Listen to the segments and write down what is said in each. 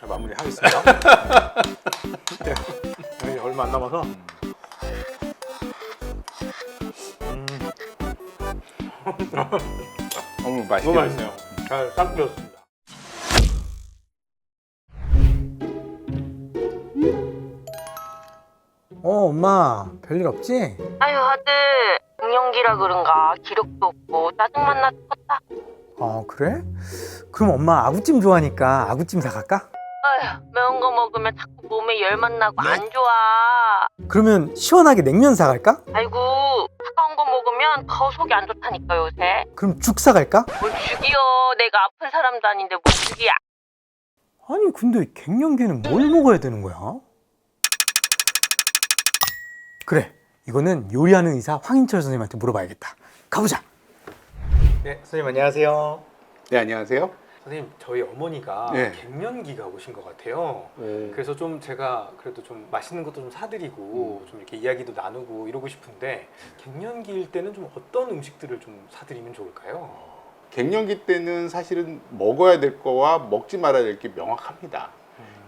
잘 마무리하겠습니다. 네, 얼마 안 남아서. 너무 맛있게 너무 맛있네요. 잘 싹 비웠습니다. 엄마 별일 없지? 아유 아들 갱년기라 그런가 기력도 없고 짜증만 나 죽겠다. 그래? 그럼 엄마 아구찜 좋아하니까 아구찜 사갈까? 아휴 매운 거 먹으면 자꾸 몸에 열만 나고 안 좋아. 그러면 시원하게 냉면 사갈까? 아이고 차가운 거 먹으면 더 속이 안 좋다니까 요새. 그럼 죽 사갈까? 뭘 죽이여, 내가 아픈 사람도 아닌데 뭘 죽이야. 아니 근데 갱년기는 뭘 먹어야 되는 거야? 그래, 이거는 요리하는 의사 황인철 선생님한테 물어봐야겠다. 가보자. 네, 선생님 안녕하세요. 네, 안녕하세요. 선생님, 저희 어머니가 네. 갱년기가 오신 것 같아요. 네. 그래서 좀 제가 그래도 좀 맛있는 것도 좀 사드리고 좀 이렇게 이야기도 나누고 이러고 싶은데 갱년기일 때는 좀 어떤 음식들을 좀 사드리면 좋을까요? 갱년기 때는 사실은 먹어야 될 거와 먹지 말아야 될 게 명확합니다.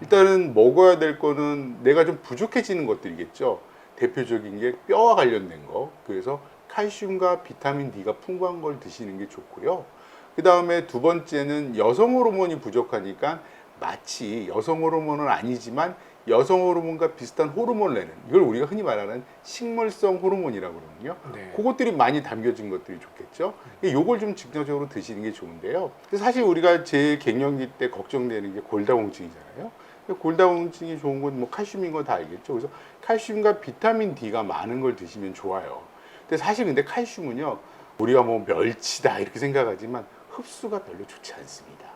일단은 먹어야 될 거는 내가 좀 부족해지는 것들이겠죠. 대표적인 게 뼈와 관련된 거. 그래서 칼슘과 비타민 D가 풍부한 걸 드시는 게 좋고요. 그 다음에 두 번째는 여성 호르몬이 부족하니까 마치 여성 호르몬은 아니지만 여성 호르몬과 비슷한 호르몬을 내는, 이걸 우리가 흔히 말하는 식물성 호르몬이라고 그러거든요. 네. 그것들이 많이 담겨진 것들이 좋겠죠. 요걸 좀 직접적으로 드시는 게 좋은데요. 사실 우리가 제일 갱년기 때 걱정되는 게 골다공증이잖아요. 골다공증이 좋은 건 뭐 칼슘인 거 다 알겠죠. 그래서 칼슘과 비타민 D가 많은 걸 드시면 좋아요. 근데 사실 근데 칼슘은요, 우리가 뭐 멸치다 이렇게 생각하지만 흡수가 별로 좋지 않습니다.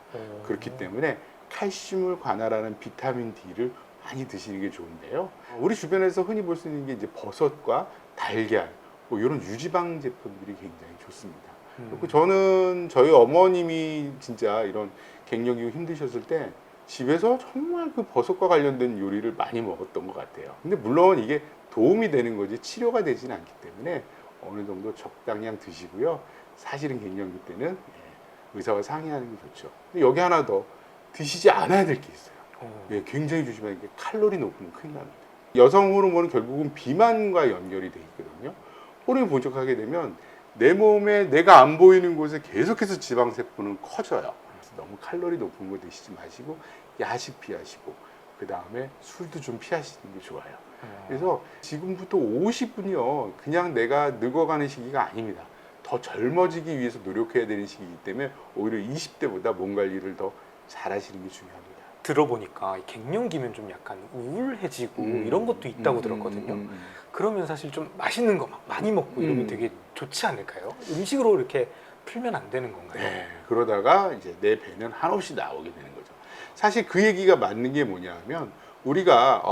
그렇기 때문에 칼슘을 관할하는 비타민 D를 많이 드시는 게 좋은데요. 우리 주변에서 흔히 볼 수 있는 게 이제 버섯과 달걀, 뭐 이런 유지방 제품들이 굉장히 좋습니다. 그리고 저는 저희 어머님이 진짜 이런 갱년기 힘드셨을 때 집에서 정말 그 버섯과 관련된 요리를 많이 먹었던 것 같아요. 근데 물론 이게 도움이 되는 거지 치료가 되지는 않기 때문에 어느 정도 적당량 드시고요. 사실은 갱년기 때는 의사와 상의하는 게 좋죠. 근데 여기 하나 더 드시지 않아야 될 게 있어요. 굉장히 조심해야 게 칼로리 높으면 큰일 납니다. 여성 호르몬은 결국은 비만과 연결이 돼 있거든요. 호르몬이 부족하게 되면 내 몸에 내가 안 보이는 곳에 계속해서 지방세포는 커져요. 그래서 너무 칼로리 높은 거 드시지 마시고 야식 피하시고 그 다음에 술도 좀 피하시는 게 좋아요. 그래서 지금부터 50분이요 그냥 내가 늙어가는 시기가 아닙니다. 더 젊어지기 위해서 노력해야 되는 시기이기 때문에 오히려 20대보다 몸 관리를 더 잘하시는 게 중요합니다. 들어보니까 이 갱년기면 좀 약간 우울해지고 이런 것도 있다고 들었거든요. 그러면 사실 좀 맛있는 거 막 많이 먹고 이러면 되게 좋지 않을까요? 음식으로 이렇게 풀면 안 되는 건가요? 네, 그러다가 이제 내 배는 한없이 나오게 되는 거죠. 사실 그 얘기가 맞는 게 뭐냐 하면 우리가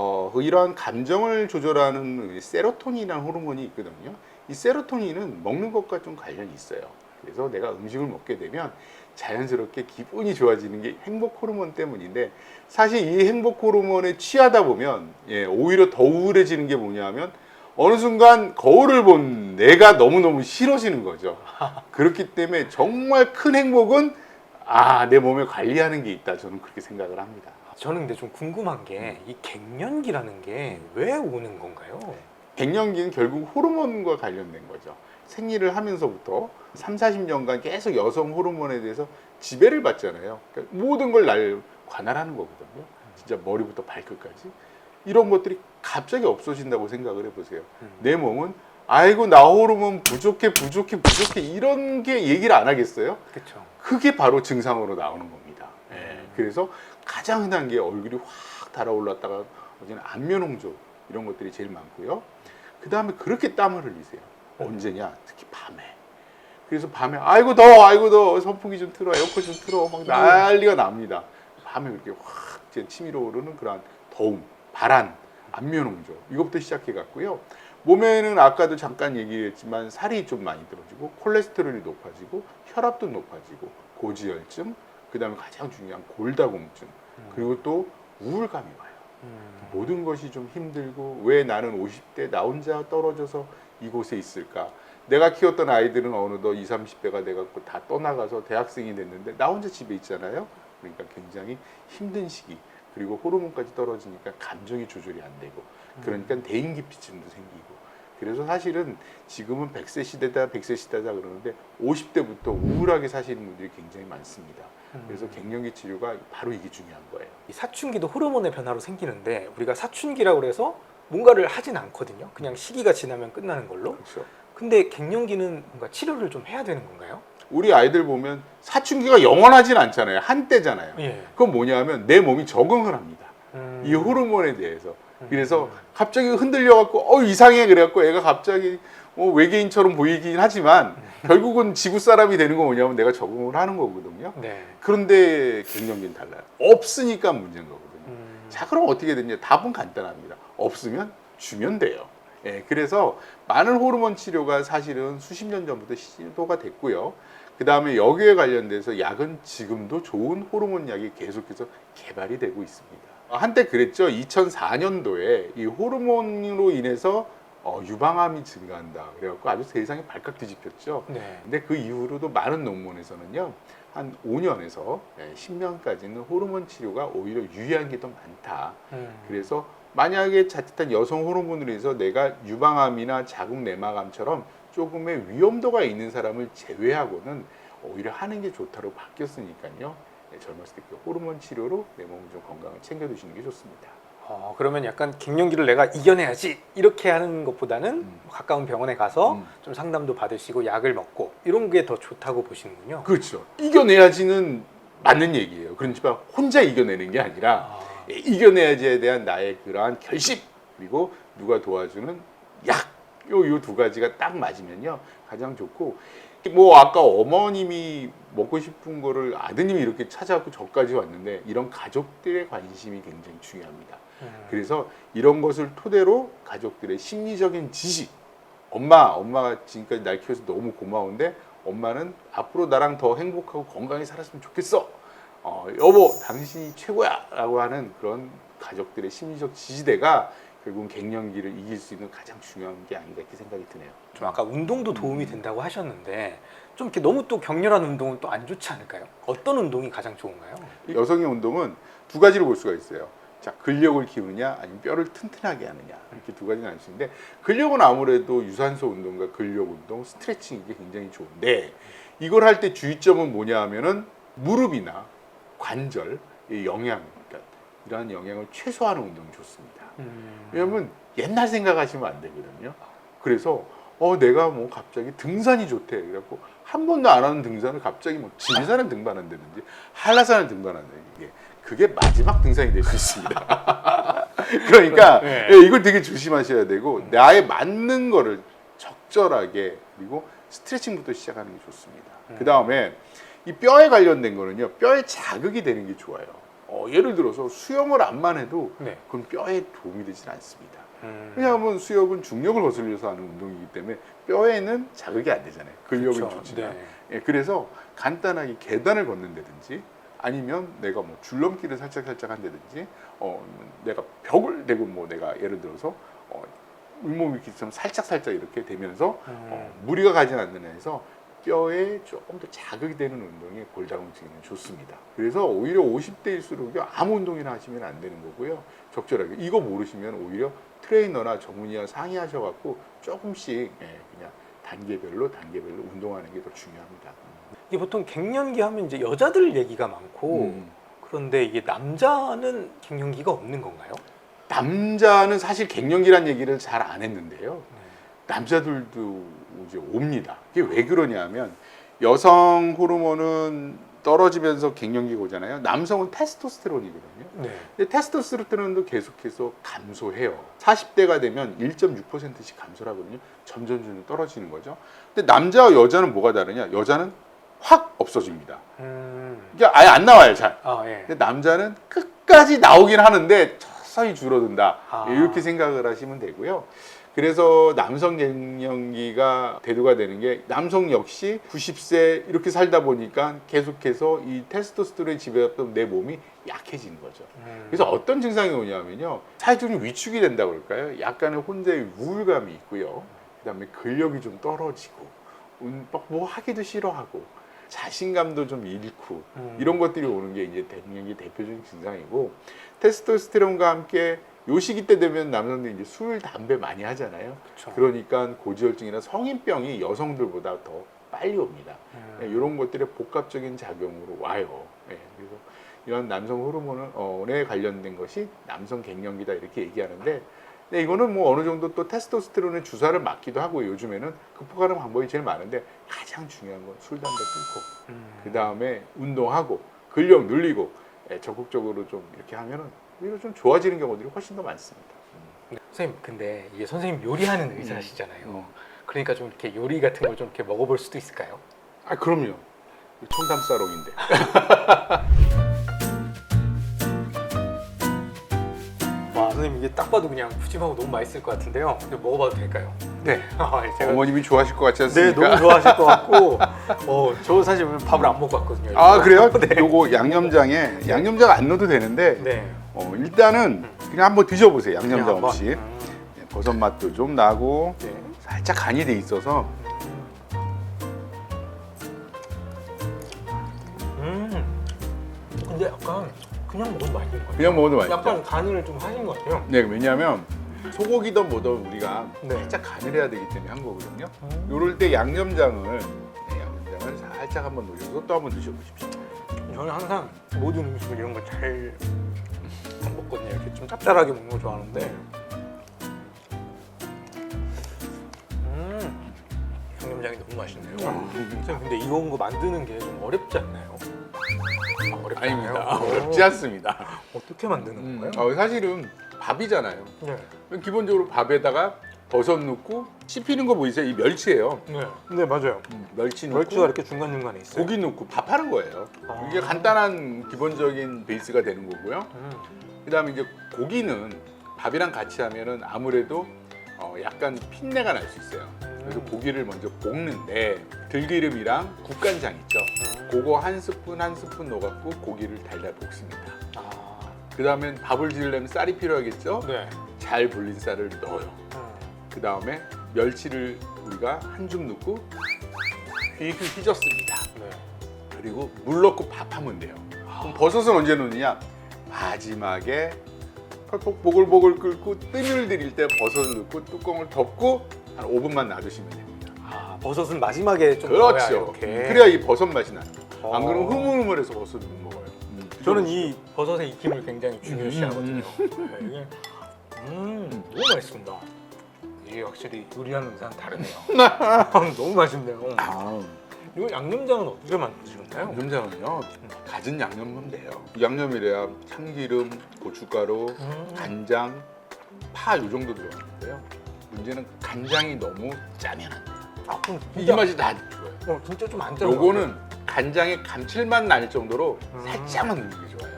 이러한 감정을 조절하는 세로토닌이라는 호르몬이 있거든요. 이 세로토닌은 먹는 것과 좀 관련이 있어요. 그래서 내가 음식을 먹게 되면 자연스럽게 기분이 좋아지는 게 행복 호르몬 때문인데 사실 이 행복 호르몬에 취하다 보면 오히려 더 우울해지는 게 뭐냐 하면 어느 순간 거울을 본 내가 너무너무 싫어지는 거죠. 그렇기 때문에 정말 큰 행복은 내 몸에 관리하는 게 있다. 저는 그렇게 생각을 합니다. 저는 근데 좀 궁금한 게 이 갱년기라는 게 왜 오는 건가요? 갱년기는 결국 호르몬과 관련된 거죠. 생리를 하면서부터 3, 40년간 계속 여성 호르몬에 대해서 지배를 받잖아요. 그러니까 모든 걸 날 관할하는 거거든요. 진짜 머리부터 발끝까지. 이런 것들이 갑자기 없어진다고 생각을 해보세요. 내 몸은 아이고 나 호르몬 부족해 이런 게 얘기를 안 하겠어요? 그렇죠. 그게 바로 증상으로 나오는 겁니다. 그래서 가장 흔한 게 얼굴이 확 달아올랐다가 어제는 안면홍조 이런 것들이 제일 많고요. 그 다음에 그렇게 땀을 흘리세요. 언제냐? 특히 밤에. 그래서 밤에 아이고 더워 선풍기 좀 틀어 에어컨 좀 틀어 막 난리가 납니다. 밤에 그렇게 확 치밀어 오르는 그런 더움, 발한, 안면홍조 이것부터 시작해 갔고요. 몸에는 아까도 잠깐 얘기했지만 살이 좀 많이 떨어지고 콜레스테롤이 높아지고 혈압도 높아지고 고지혈증, 그 다음에 가장 중요한 골다공증, 그리고 또 우울감이 와요. 모든 것이 좀 힘들고 왜 나는 50대 나 혼자 떨어져서 이곳에 있을까? 내가 키웠던 아이들은 어느덧 20, 30대가 돼갖고 다 떠나가서 대학생이 됐는데 나 혼자 집에 있잖아요. 그러니까 굉장히 힘든 시기. 그리고 호르몬까지 떨어지니까 감정이 조절이 안 되고 그러니까 대인기피증도 생기고 그래서 사실은 지금은 100세 시대다 100세 시대다 그러는데 50대부터 우울하게 사시는 분들이 굉장히 많습니다. 그래서 갱년기 치료가 바로 이게 중요한 거예요. 이 사춘기도 호르몬의 변화로 생기는데 우리가 사춘기라고 해서 뭔가를 하진 않거든요. 그냥 시기가 지나면 끝나는 걸로. 그렇죠. 근데 갱년기는 뭔가 치료를 좀 해야 되는 건가요? 우리 아이들 보면 사춘기가 영원하진 않잖아요. 한때잖아요. 예. 그건 뭐냐면 내 몸이 적응을 합니다. 음. 이 호르몬에 대해서. 그래서 갑자기 흔들려갖고 이상해 그래갖고 애가 갑자기 외계인처럼 보이긴 하지만 결국은 지구 사람이 되는 건 뭐냐면 내가 적응을 하는 거거든요. 네. 그런데 갱년기는 달라요. 없으니까 문제인 거거든요. 자, 그럼 어떻게 되냐? 답은 간단합니다. 없으면 주면 돼요. 예, 그래서 많은 호르몬 치료가 사실은 수십 년 전부터 시도가 됐고요. 그 다음에 여기에 관련돼서 약은 지금도 좋은 호르몬 약이 계속해서 개발이 되고 있습니다. 한때 그랬죠. 2004년도에 이 호르몬으로 인해서 유방암이 증가한다. 그래갖고 아주 세상이 발칵 뒤집혔죠. 네. 근데 그 이후로도 많은 논문에서는요. 한 5년에서 10년까지는 호르몬 치료가 오히려 유리한 게 더 많다. 그래서 만약에 자칫한 여성 호르몬으로 해서 내가 유방암이나 자궁 내막암처럼 조금의 위험도가 있는 사람을 제외하고는 오히려 하는 게 좋다로 바뀌었으니까요. 젊었을 때 그 호르몬 치료로 내 몸 좀 건강을 챙겨두시는 게 좋습니다. 그러면 약간 갱년기를 내가 이겨내야지 이렇게 하는 것보다는 가까운 병원에 가서 좀 상담도 받으시고 약을 먹고 이런 게 더 좋다고 보시는군요. 그렇죠. 이겨내야지는 맞는 얘기예요. 그렇지만 혼자 이겨내는 게 아니라 이겨내야지에 대한 나의 그러한 결심 그리고 누가 도와주는 약 요 두 가지가 딱 맞으면요 가장 좋고 뭐 아까 어머님이 먹고 싶은 거를 아드님이 이렇게 찾아갖고 저까지 왔는데 이런 가족들의 관심이 굉장히 중요합니다. 그래서 이런 것을 토대로 가족들의 심리적인 지식 엄마가 지금까지 날 키워서 너무 고마운데 엄마는 앞으로 나랑 더 행복하고 건강히 살았으면 좋겠어. 여보 당신이 최고야 라고 하는 그런 가족들의 심리적 지지대가 결국은 갱년기를 이길 수 있는 가장 중요한 게 아닌가 이렇게 생각이 드네요. 좀 아까 운동도 도움이 된다고 하셨는데 좀 이렇게 너무 또 격렬한 운동은 또 안 좋지 않을까요? 어떤 운동이 가장 좋은가요? 여성의 운동은 두 가지로 볼 수가 있어요. 자, 근력을 키우느냐 아니면 뼈를 튼튼하게 하느냐 이렇게 두 가지는 수 있는데 근력은 아무래도 유산소 운동과 근력 운동, 스트레칭 이게 굉장히 좋은데 이걸 할 때 주의점은 뭐냐 하면은 무릎이나 관절 의 영향 그러니까 이러한 영향을 최소화하는 운동이 좋습니다. 왜냐하면 옛날 생각하시면 안 되거든요. 그래서 내가 뭐 갑자기 등산이 좋대. 그래갖고 한 번도 안 하는 등산을 갑자기 뭐 지리산을 등반한다든지 한라산을 등반한다든지 그게 마지막 등산이 될 수 있습니다. 그러니까 네. 이걸 되게 조심하셔야 되고 나에 맞는 거를 적절하게 그리고 스트레칭부터 시작하는 게 좋습니다. 그 다음에 이 뼈에 관련된 거는요. 뼈에 자극이 되는 게 좋아요. 예를 들어서 수영을 안만 해도 네. 그건 뼈에 도움이 되진 않습니다. 왜냐하면 수영은 중력을 거슬려서 하는 운동이기 때문에 뼈에는 자극이 안 되잖아요. 근력은 그렇죠. 좋지만. 네. 그래서 간단하게 계단을 걷는다든지 아니면 내가 뭐 줄넘기를 살짝 한다든지 내가 벽을 대고 뭐 내가 예를 들어서 윗몸 이렇게 좀 살짝 이렇게 되면서 무리가 가지 않는 한에서 뼈에 조금 더 자극이 되는 운동이 골다공증에는 좋습니다. 그래서 오히려 50대일수록 아무 운동이나 하시면 안 되는 거고요. 적절하게 이거 모르시면 오히려 트레이너나 전문의와 상의하셔갖고 조금씩 그냥 단계별로 운동하는 게 더 중요합니다. 이게 보통 갱년기 하면 이제 여자들 얘기가 많고 그런데 이게 남자는 갱년기가 없는 건가요? 남자는 사실 갱년기란 얘기를 잘 안 했는데요. 남자들도 이제 옵니다. 이게 왜 그러냐면 여성 호르몬은 떨어지면서 갱년기가 오잖아요. 남성은 테스토스테론이거든요. 네. 근데 테스토스테론도 계속해서 감소해요. 40대가 되면 1.6%씩 감소를 하거든요. 점점 떨어지는 거죠. 근데 남자와 여자는 뭐가 다르냐? 여자는 확 없어집니다. 이게 아예 안 나와요, 잘. 예. 근데 남자는 끝까지 나오긴 하는데 서서히 줄어든다. 아. 이렇게 생각을 하시면 되고요. 그래서 남성 갱년기가 대두가 되는 게 남성 역시 90세 이렇게 살다 보니까 계속해서 이 테스토스테론에 지배받던 내 몸이 약해지는 거죠. 그래서 어떤 증상이 오냐면요. 사회적인 위축이 된다 그럴까요? 약간의 혼자의 우울감이 있고요. 그다음에 근력이 좀 떨어지고 뭐 하기도 싫어하고 자신감도 좀 잃고 이런 것들이 오는 게 이제 갱년기 대표적인 증상이고 테스토스테론과 함께 요 시기 때 되면 남성들이 이제 술, 담배 많이 하잖아요. 그쵸. 그러니까 고지혈증이나 성인병이 여성들보다 더 빨리 옵니다. 이런 것들의 복합적인 작용으로 와요. 그래서 이런 남성 호르몬에 관련된 것이 남성 갱년기다 이렇게 얘기하는데 근데 이거는 뭐 어느 정도 또 테스토스테론의 주사를 맞기도 하고 요즘에는 극복하는 방법이 제일 많은데 가장 중요한 건 술, 담배 끊고 그 다음에 운동하고 근력 늘리고 적극적으로 좀 이렇게 하면은 오히려 좀 좋아지는 경우들이 훨씬 더 많습니다. 선생님 근데 이게 선생님 요리하는 의사시잖아요. 그러니까 좀 이렇게 요리 같은 걸 좀 이렇게 먹어볼 수도 있을까요? 아 그럼요. 청담사롱인데. 와 선생님 이게 딱 봐도 그냥 푸짐하고 너무 맛있을 것 같은데요. 근데 먹어봐도 될까요? 네. 제가 어머님이 좋아하실 것 같지 네 않습니까? 너무 좋아하실 것 같고 저 사실 오늘 밥을 안 먹고 왔거든요. 아 그래요? 네. 요거 양념장에 양념장 안 넣어도 되는데 네. 일단은 그냥 한번 드셔보세요. 양념장 그냥 한번. 없이. 버섯 맛도 좀 나고 네. 살짝 간이 돼 있어서 근데 약간 그냥 먹어도 맛있는 것 같아요. 그냥 먹어도 맛있죠. 약간 간을 좀 하신 것 같아요. 네, 왜냐하면 소고기든 뭐든 우리가 네. 살짝 간을 해야 되기 때문에 한 거거든요. 요럴 때 양념장을 살짝 한번 녹여서 또 한번 드셔보십시오. 저는 항상 모든 음식을 이런 걸 잘 안 먹거든요. 이렇게 좀 짭짤하게 먹는 거 좋아하는데 양념장이 너무 맛있네요. 선생님 근데 이런 거 만드는 게 좀 어렵지 않나요? 어렵지 아닙니다. 않아요? 어렵지 않습니다. 어떻게 만드는 건가요? 사실은 밥이잖아요. 네. 기본적으로 밥에다가 버섯 넣고 씹히는 거 보이세요? 이 멸치예요. 네 맞아요. 멸치 넣고 멸치가 이렇게 중간 중간에 있어요. 고기 넣고 밥하는 거예요. 아. 이게 간단한 기본적인 베이스가 되는 거고요. 그다음에 이제 고기는 밥이랑 같이 하면은 아무래도 약간 핀내가 날 수 있어요. 그래서 고기를 먼저 볶는데 들기름이랑 국간장 있죠. 그거 한 스푼 한 스푼 넣어갖고 고기를 달달 볶습니다. 그 다음에 밥을 지으려면 쌀이 필요하겠죠. 네. 잘 불린 쌀을 넣어요. 그 다음에 멸치를 우리가 한 줌 넣고 휘휘 휘젓습니다. 네. 그리고 물 넣고 밥하면 돼요. 그럼 버섯은 언제 넣느냐? 마지막에 펄퍽 보글보글 끓고 뜸을 들일 때 버섯을 넣고 뚜껑을 덮고 한 5분만 놔두시면 됩니다. 버섯은 마지막에 좀 넣어야 그렇죠. 이렇게. 그래야 이 버섯 맛이 나는 거예요. 안 어. 그러면 흐물흐물해서 버섯을 못 먹어요. 저는 이 버섯의 익힘을 굉장히 중요시하거든요. 네, 이게 너무 맛있습니다. 이게 확실히 요리하는 의사는 다르네요. 너무 맛있네요. 이거 양념장은 어떻게 만드시나요? 양념장은요 갖은 양념 넣으면 돼요. 양념이래야 참기름, 고춧가루, 간장, 파 요 정도 들어가는데요. 문제는 간장이 너무 짜면 안 돼요. 그럼 이 진짜, 맛이 다 좋아요. 진짜 좀 안 짜요. 요거는 간장의 감칠맛 날 정도로 살짝만 넣는 게 좋아요.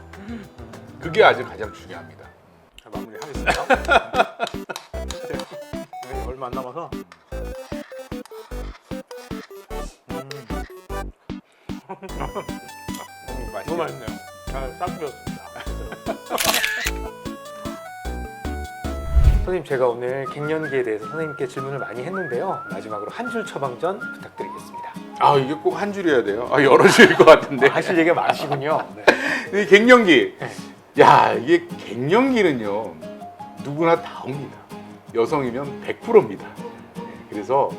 그게 아주 가장 중요합니다. 마무리하겠습니다. 네, 얼마 안 남아서. 너무 맛있네요. 잘 싹비었습니다. 선생님 제가 오늘 갱년기에 대해서 선생님께 질문을 많이 했는데요. 마지막으로 한 줄 처방전 부탁드리겠습니다. 이게 꼭 한 줄이어야 돼요. 여러 줄일 것 같은데. 하실 얘기가 많으시군요. 네. 이 갱년기. 야, 이게 갱년기는요. 누구나 다 옵니다. 여성이면 100%입니다. 그래서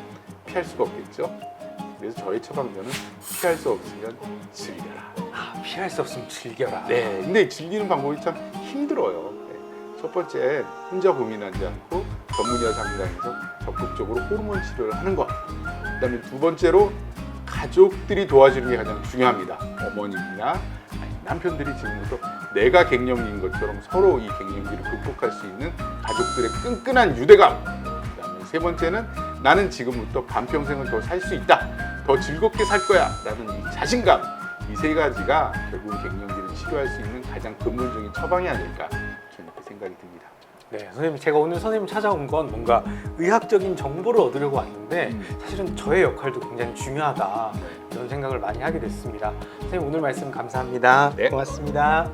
피할 수가 없겠죠. 그래서 저의 처방전은 피할 수 없으면 즐겨라. 피할 수 없으면 즐겨라. 네. 근데 즐기는 방법이 참 힘들어요. 첫 번째, 혼자 고민하지 않고 전문의와 상담해서 적극적으로 호르몬 치료를 하는 것. 그다음에 두 번째로 가족들이 도와주는 게 가장 중요합니다. 어머님이나 남편들이 지금부터 내가 갱년기인 것처럼 서로 이 갱년기를 극복할 수 있는 가족들의 끈끈한 유대감. 그다음에 세 번째는 나는 지금부터 반평생을 더 살 수 있다. 더 즐겁게 살 거야. 라는 이 자신감. 이 세 가지가 결국 갱년기를 치료할 수 있는 가장 근본적인 처방이 아닐까 저는 이렇게 생각이 듭니다. 네, 선생님 제가 오늘 선생님 찾아온 건 뭔가 의학적인 정보를 얻으려고 왔는데 사실은 저의 역할도 굉장히 중요하다 이런 생각을 많이 하게 됐습니다. 선생님 오늘 말씀 감사합니다. 네. 고맙습니다.